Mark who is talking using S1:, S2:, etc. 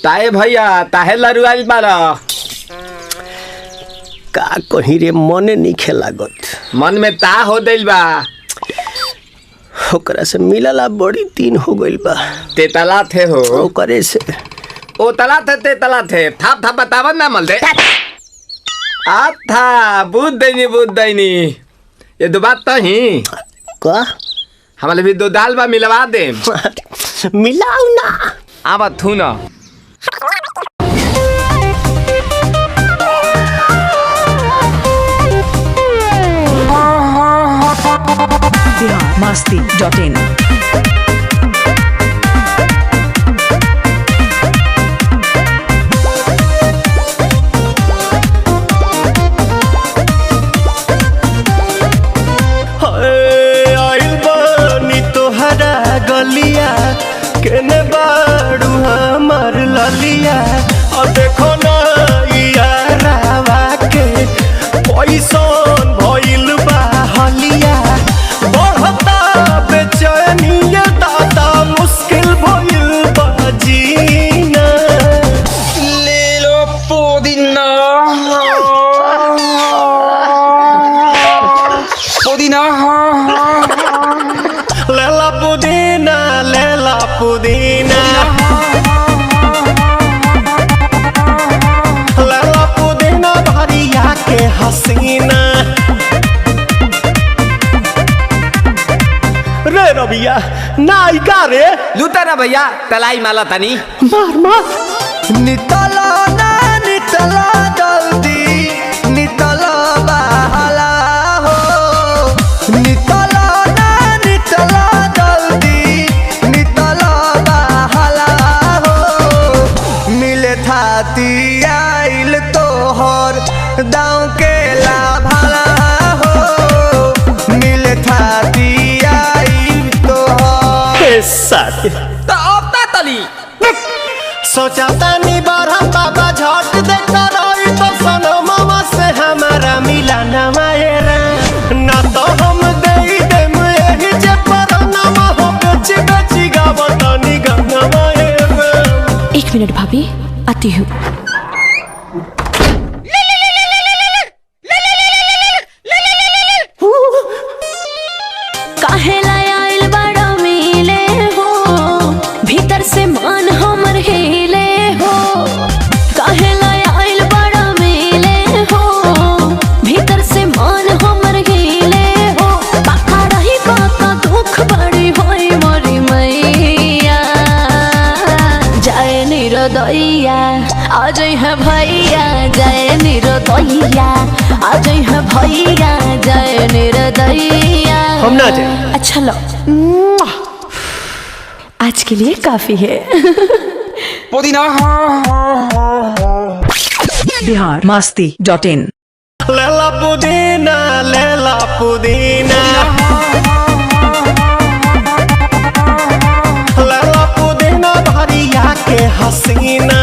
S1: ताए भैया ताहे लरुआल बारा
S2: का कहीं रे मने नहीं खेलागत।
S1: मन में ता हो दिल बा
S2: ओकरा से मिलला बड़ी दिन हो गइल बा।
S1: ते तला थे हो
S2: ओकरे से
S1: ओ तला थे ते तला थे थाप थाप बतावन ना मल दे आ था बुद्ध दैनी ये दो बात तो ही
S2: का
S1: हमारे भी दो दाल बा मिलवा दे
S2: मिलाऊ ना
S1: आवा थू ना
S3: masti.in
S2: गलिया केने बाड़ू हमार ललिया और देखो ना यारावा के पैसन भइल बा हलिया बढ़ता बेचैनिया दादा मुश्किल भइल बा जीना
S1: ले लो पुदीना
S2: लेला पुदीना लेला पुदीना लेला पुदीना भरिया के हसीना रे रबिया नायिका रे
S1: लूटा ना भैया तलाई माला तनी
S2: मार मार नितला ना नितला जल्दी नितला बहला हो नितला आइल तोहर दाँव के लाभाला हो मिले थाती आइल तोहर साथी
S1: तो अब ता तली
S2: सोचा तानी बारह बाबा झट देखता रही तो सनो मामा से हमारा मिला ना मायरा ना तो हम दे देम यही जे पर नामा हो बेची बेची गावतानी गंगा मायरा।
S3: 1 मिनट भाभी आती हूँ। काहे लायल बड़ा मिले हो भीतर से मन हमर हिले हो काहे लायल बड़ा मिले हो भीतर से मन हमर हिले हो बाका रही बाका दुख बड़ी होई मोरी मैया जाए निरदैया आज है भैया जय निरदैया आज है भैया जय निरदैया
S2: हम ना जाए।
S3: अच्छा लो आज के लिए काफी है।
S1: पुदीना
S3: बिहार masti.in
S2: लेला पुदीना लेला पुदीना लेला पुदीना भरिया के हसीना